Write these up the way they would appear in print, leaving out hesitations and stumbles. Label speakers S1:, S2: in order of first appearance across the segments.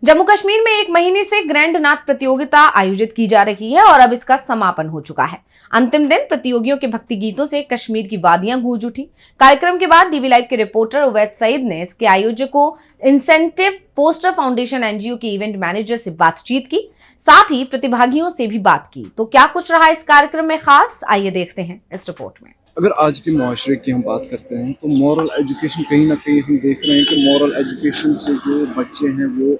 S1: जम्मू कश्मीर में 1 महीने से ग्रैंड नाथ प्रतियोगिता आयोजित की जा रही है और अब इसका समापन हो चुका है। अंतिम दिन प्रतियोगियों के भक्ति गीतों से कश्मीर की वादियां गूंज उठी। कार्यक्रम के बाद डीवी लाइव के रिपोर्टर उवैद सईद ने इसके आयोजकों इंसेंटिव फोस्टर फाउंडेशन एनजीओ के इवेंट मैनेजर से बातचीत की, साथ ही प्रतिभागियों से भी बात की। तो क्या कुछ रहा इस कार्यक्रम में खास, आइए देखते हैं इस रिपोर्ट में।
S2: अगर आज के मुआशरे की हम बात करते हैं तो मॉरल एजुकेशन कहीं ना कहीं हम देख रहे हैं कि मॉरल एजुकेशन से जो बच्चे हैं वो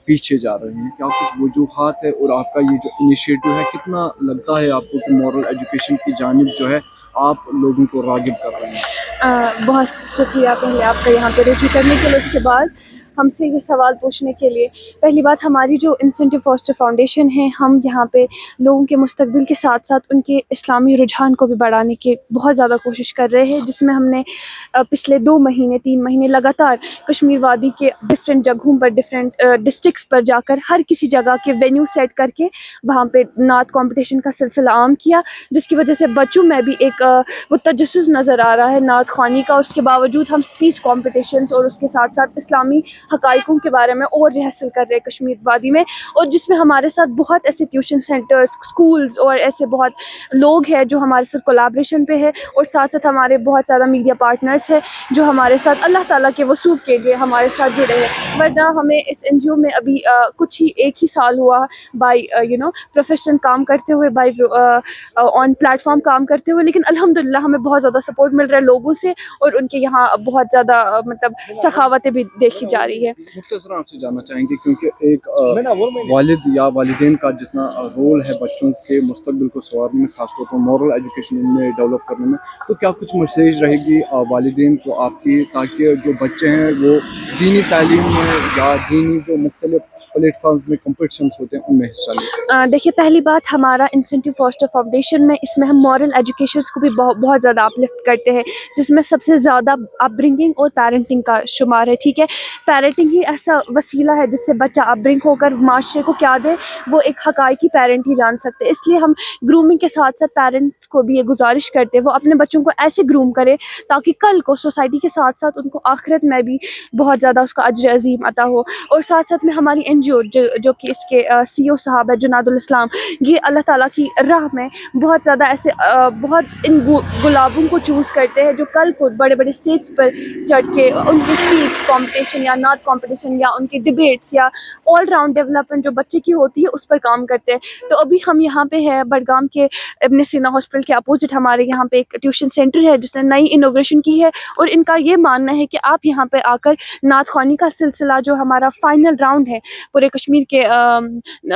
S2: पीछे जा रहे हैं। क्या कुछ वजूहात है और आपका ये जो इनिशिएटिव है कितना लगता है आपको कि मॉरल एजुकेशन की जानिब जो है आप लोगों को रागिब कर रहे हैं?
S3: बहुत शुक्रिया पहले आपका यहाँ पे रुजू करने के लिए, उसके बाद हमसे ये सवाल पूछने के लिए। पहली बात, हमारी जो इंसेंटिव फोस्टर फाउंडेशन है, हम यहाँ पे लोगों के मुस्तकबिल के साथ साथ उनके इस्लामी रुझान को भी बढ़ाने की बहुत ज़्यादा कोशिश कर रहे हैं, जिसमें हमने पिछले 2 महीने 3 महीने लगातार कश्मीर वादी के डिफरेंट जगहों पर, डिफरेंट डिस्ट्रिक्ट्स पर जाकर हर किसी जगह के वेन्यू सेट करके वहाँ पे नात कंपटीशन का सिलसिला आम किया, जिसकी वजह से बच्चों में भी एक वो तजस्सुस नज़र आ रहा है नात ख़्वानी का। उसके बावजूद हम स्पीच कॉम्पिटिशन्स और उसके साथ साथ इस्लामी हक़ाइक़ों के बारे में और रिहर्सल कर रहे हैं कश्मीर वादी में, और जिसमें हमारे साथ बहुत ऐसे ट्यूशन सेंटर्स, स्कूल्स और ऐसे बहुत लोग हैं जो हमारे साथ कोलैबोरेशन पे है, और साथ साथ हमारे बहुत ज़्यादा मीडिया पार्टनर्स हैं जो हमारे साथ अल्लाह ताला के वसूब के लिए हमारे साथ जुड़े हैं। वरना हमें इस एनजीओ में अभी कुछ ही 1 ही साल हुआ बाई प्रोफेशन काम करते हुए, बाई ऑन प्लेटफॉर्म काम करते हुए, लेकिन अल्हम्दुलिल्लाह हमें बहुत ज़्यादा सपोर्ट मिल रहा है लोगों से, और उनके यहाँ बहुत ज़्यादा मतलब सखावतें भी देखी जा रही है।
S2: मुख्तसर आपसे जानना चाहेंगे क्योंकि एक वालिद या वालिदैन का जितना रोल है बच्चों के मुस्तकबिल को संवारने में, खासतौर पर मॉरल एजुकेशन में डेवलप करने में, तो क्या कुछ मैसेज रहेगी वालिदैन को आपकी, ताकि जो बच्चे हैं वो दीनी तालीम में या दीनी जो मुख्तलिफ प्लेटफॉर्म्स में कॉम्पिटिशन्स होते हैं उनमें हिस्सा लें?
S3: देखिए, पहली बात, हमारा इंसेंटिव फोस्टर फाउंडेशन में इसमें हम मॉरल एजुकेशन को भी बहुत ज़्यादा अपलिफ्ट करते हैं, जिसमें सबसे ज़्यादा अपब्रिंगिंग और पेरेंटिंग का शुमार है। ठीक है, पेरेंटिंग ही ऐसा वसीला है जिससे बच्चा अपब्रिंग होकर माशरे को क्या दे वो एक हक़ाइक़ी पेरेंट ही जान सकते हैं। इसलिए हम ग्रूमिंग के साथ साथ पेरेंट्स को भी ये गुजारिश करते हैं वो अपने बच्चों को ऐसे ग्रूम करें ताकि कल को सोसाइटी के साथ साथ उनको आखिरत में भी बहुत ज़्यादा उसका अज्र अज़ीम अता हो। और साथ साथ में हमारी एनजीओ जो कि इसके सीईओ साहब है जुनादुल इस्लाम, ये अल्लाह ताला की राह में बहुत ज़्यादा ऐसे बहुत इन गुलाबों को चूज़ करते हैं जो कल को बड़े बड़े स्टेज पर चढ़ के उनकी स्पीच कॉम्पिटिशन या नात कॉम्पिटिशन या उनकी डिबेट्स या ऑल राउंड डेवलपमेंट जो बच्चे की होती है उस पर काम करते हैं। तो अभी हम यहाँ पे है बडगाम के इब्न सीना हॉस्पिटल के अपोजिट हमारे यहाँ पे एक ट्यूशन सेंटर है जिसने नई इनोग्रेशन की है, और इनका ये मानना है कि आप यहाँ पे आकर नात ख़्वानी का सिलसिला जो हमारा फाइनल राउंड है पूरे कश्मीर के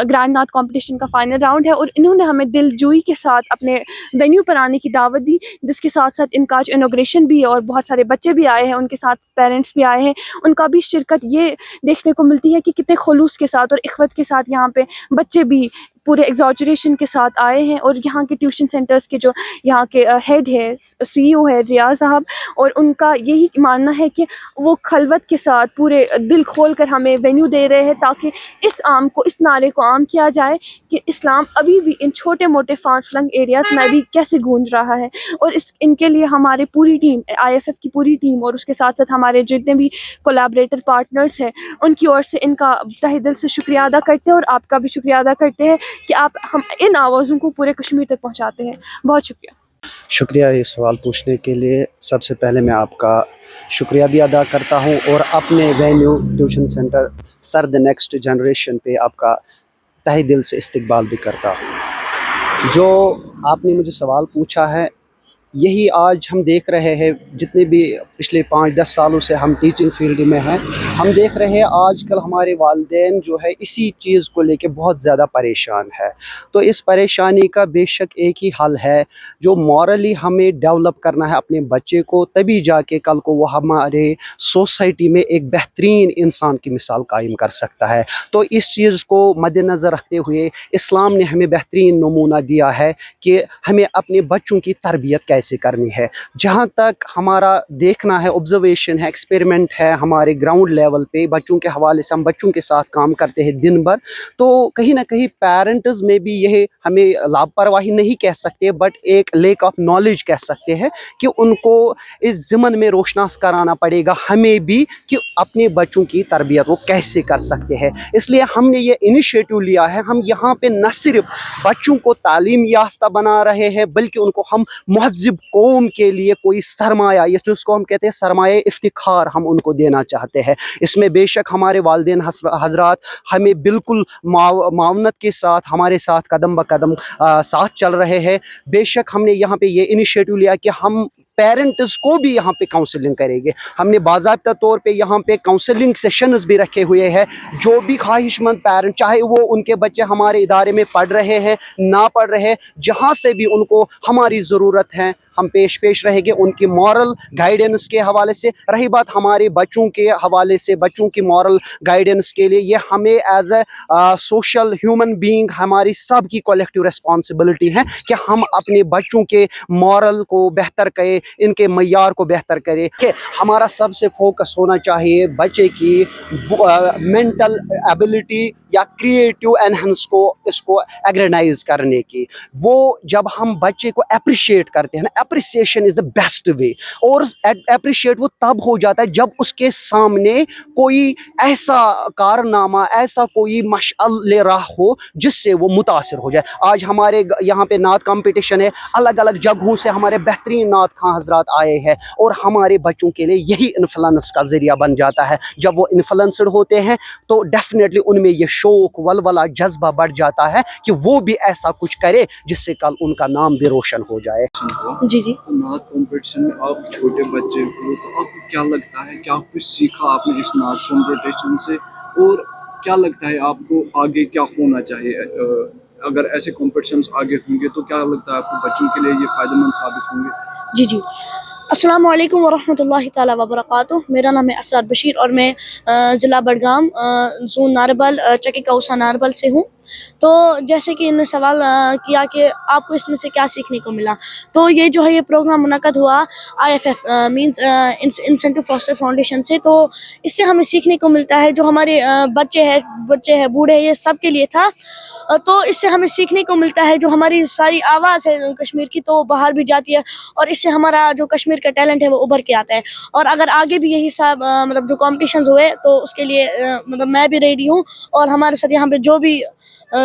S3: ग्रैंड नात कंपटीशन का फाइनल राउंड है, और इन्होंने हमें दिलजोई के साथ अपने वेन्यू पर आने की दावत दी, जिसके साथ साथ इनका आज इनोग्रेशन भी है और बहुत सारे बच्चे भी आए हैं, उनके साथ पेरेंट्स भी आए हैं। उनका भी शिरकत ये देखने को मिलती है कि कितने खुलूस के साथ और इख्वत के साथ यहाँ पे बच्चे भी पूरे एग्जॉजरेशन के साथ आए हैं। और यहाँ के ट्यूशन सेंटर्स के जो यहाँ के हेड है, सीईओ है रियाज साहब, और उनका यही मानना है कि वो खलवत के साथ पूरे दिल खोल कर हमें वेन्यू दे रहे हैं ताकि इस नारे को आम किया जाए कि इस्लाम अभी भी इन छोटे मोटे फार फ्लंग एरियाज़ में भी कैसे गूंज रहा है। और इनके लिए हमारी पूरी टीम, IFF की पूरी टीम, और उसके साथ साथ हमारे जितने भी कोलैबोरेटर पार्टनर्स हैं, उनकी ओर से इनका तहे दिल से शुक्रिया अदा करते हैं, और आपका भी शुक्रिया अदा करते हैं कि आप हम इन आवाज़ों को पूरे कश्मीर तक पहुंचाते हैं। बहुत
S4: शुक्रिया ये सवाल पूछने के लिए। सबसे पहले मैं आपका शुक्रिया भी अदा करता हूं, और अपने venue tuition centre sir the next generation पे आपका तहे दिल से इस्तकबाल भी करता हूं। जो आपने मुझे सवाल पूछा है, यही आज हम देख रहे हैं, जितने भी पिछले 5-10 सालों से हम टीचिंग फील्ड में हैं, हम देख रहे हैं आजकल हमारे वालिदैन जो है इसी चीज़ को लेके बहुत ज़्यादा परेशान है। तो इस परेशानी का बेशक एक ही हल है, जो मॉरली हमें डेवलप करना है अपने बच्चे को, तभी जाके कल को वो हमारे सोसाइटी में एक बेहतरीन इंसान की मिसाल कायम कर सकता है। तो इस चीज़ को मद्देनज़र रखते हुए इस्लाम ने हमें बेहतरीन नमूना दिया है कि हमें अपने बच्चों की तरबियत कैसे कैसे करनी है। जहाँ तक हमारा देखना है, ऑब्जर्वेशन है, एक्सपेरिमेंट है हमारे ग्राउंड लेवल पे बच्चों के हवाले से, हम बच्चों के साथ काम करते हैं दिन भर, तो कहीं ना कहीं पेरेंट्स में भी यह हमें लापरवाही नहीं कह सकते बट एक लेक ऑफ नॉलेज कह सकते हैं कि उनको इस ज़िम्मन में रोशनास कराना पड़ेगा हमें भी कि अपने बच्चों की तरबियत वो कैसे कर सकते हैं। इसलिए हमने ये इनिशिएटिव लिया है। हम यहाँ पे न सिर्फ बच्चों को तालीम याफ्ता बना रहे हैं बल्कि उनको हम महज़िब कौम के लिए कोई सरमाया, ये जिसको हम कहते हैं सरमाया इफ्तिखार, हम उनको देना चाहते हैं। इसमें बेशक हमारे वालिदैन हजरात हमें बिल्कुल मावनत के साथ हमारे साथ कदम ब कदम साथ चल रहे हैं। बेशक हमने यहाँ पे ये इनिशिएटिव लिया कि हम पेरेंट्स को भी यहाँ पे काउंसलिंग करेंगे। हमने बाज़ाब्ता तौर पे यहाँ पे काउंसलिंग सेशंस भी रखे हुए हैं। जो भी ख्वाहिशमंद पेरेंट, चाहे वो उनके बच्चे हमारे इदारे में पढ़ रहे हैं ना पढ़ रहे हैं, जहाँ से भी उनको हमारी ज़रूरत है हम पेश रहेंगे उनकी मॉरल गाइडेंस के हवाले से। रही बात हमारे बच्चों के हवाले से, बच्चों की मॉरल गाइडेंस के लिए ये हमें as a social human being हमारी सब की कलेक्टिव रिस्पॉन्सिबिलिटी है कि हम अपने बच्चों के मॉरल को बेहतर करें, इनके मय्यार को बेहतर करें। कि हमारा सबसे फोकस होना चाहिए बच्चे की मेंटल एबिलिटी या क्रिएटिव एनहेंस को, इसको एग्रेनाइज करने की। वो जब हम बच्चे को अप्रिशिएट करते हैं ना, appreciation is the best way. और अप्रिशिएट वो तब हो जाता है जब उसके सामने कोई ऐसा कारनामा, ऐसा कोई मशअल राह हो जिससे वो मुतासिर हो जाए। आज हमारे यहाँ पे नात कंपटीशन है, अलग अलग जगहों से हमारे बेहतरीन नात खां हजरात आए हैं और हमारे बच्चों के लिए यही इन्फ्लुएंस का ज़रिया बन जाता है। जब वो इन्फ्लुएंसड होते हैं तो डेफिनेटली उनमें ये शौक, वलवला, जज्बा बढ़ जाता है कि वो भी ऐसा कुछ करे जिससे कल उनका नाम भी रोशन हो जाए।
S3: जी जी।
S2: नात कंपटीशन में आप छोटे बच्चे हो तो आपको क्या लगता है, क्या कुछ सीखा आपने इस नात कंपटीशन से, और क्या लगता है आपको आगे क्या होना चाहिए? अगर ऐसे कॉम्पिटिशन्स आगे होंगे तो क्या लगता है आपको बच्चों के लिए ये फ़ायदेमंद साबित होंगे?
S3: जी जी। अस्सलाम वालेकुम वरहमतुल्लाहि ताला वबरकातुहू। मेरा नाम है असरार बशीर और मैं ज़िला बडगाम ज़ोन नारबल चकी कौसा नारबल से हूँ। तो जैसे कि इन्होंने सवाल किया कि आपको इसमें से क्या सीखने को मिला, तो ये जो है ये प्रोग्राम मुनक़द हुआ IFF means incentive foster foundation से। तो इससे हमें सीखने को मिलता है, जो हमारे बच्चे हैं बूढ़े, ये सब के लिए था। तो इससे हमें सीखने को मिलता है जो हमारी सारी आवाज़ है कश्मीर की तो बाहर भी जाती है और इससे हमारा जो कश्मीर का टैलेंट है वो उभर के आता है। और अगर आगे भी यही सब मतलब जो कॉम्पिटिशन्स हुए तो उसके लिए मतलब मैं भी रेडी हूँ और हमारे साथ यहाँ पे जो भी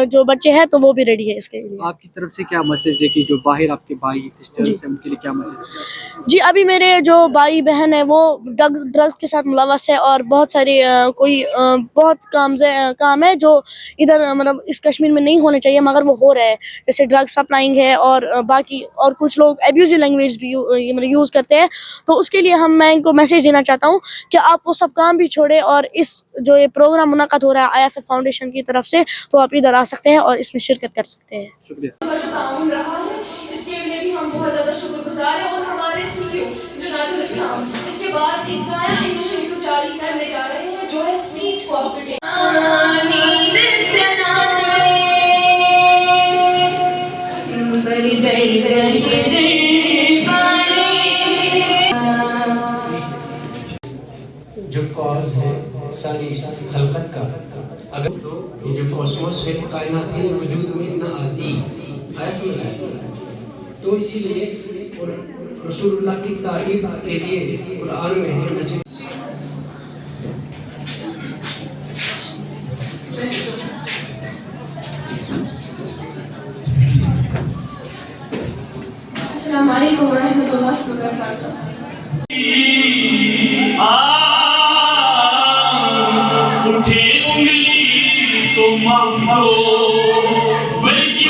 S3: जो बच्चे हैं तो वो भी रेडी है इसके लिए।
S5: आपकी तरफ से क्या मैसेज देखिए, जो बाहर आपके भाई सिस्टर्स हैं उनके लिए क्या मैसेज है?
S3: जी, अभी मेरे जो भाई बहन है वो ड्रग्स के साथ मुलव्वस है और बहुत सारी कोई बहुत काम है जो इधर मतलब इस कश्मीर में नहीं होने चाहिए मगर वो हो रहा है, जैसे ड्रग्स सप्लाइंग है और बाकी और कुछ लोग एब्यूजिव लैंग्वेज भी मतलब यूज़ करते हैं। तो उसके लिए मैं इनको मैसेज देना चाहता हूँ कि आप वो सब काम भी छोड़ें और इस जो ये प्रोग्राम मुनक़द हो रहा है IFF फाउंडेशन की तरफ से, तो आप इधर आ सकते हैं और इसमें शिरकत कर सकते हैं।
S5: शुक्रिया।
S6: जो ताउन रहा है इसके लिए भी हम बहुत ज़्यादा शुक्रगुजार हैं और हमारे CEO जो नाजुल इस्लाम इसके बाद एक नया इनिशिएटिव जारी करने जा रहे हैं जो है स्पीच कोऑपरेटिव।
S7: जो कॉज है सारी इस खलकत का, अगर तो ये जो कॉस्मोस है, कायनात है, वजूद में इतना आती ऐसी है, तो इसीलिए और रसूलुल्लाह की तारीफ के लिए कुरान में है नसीब।
S6: अस्सलाम वालेकुम रहमतुल्लाहि व बरकातहू।
S8: उठे उंगली तो मांगो, बल्कि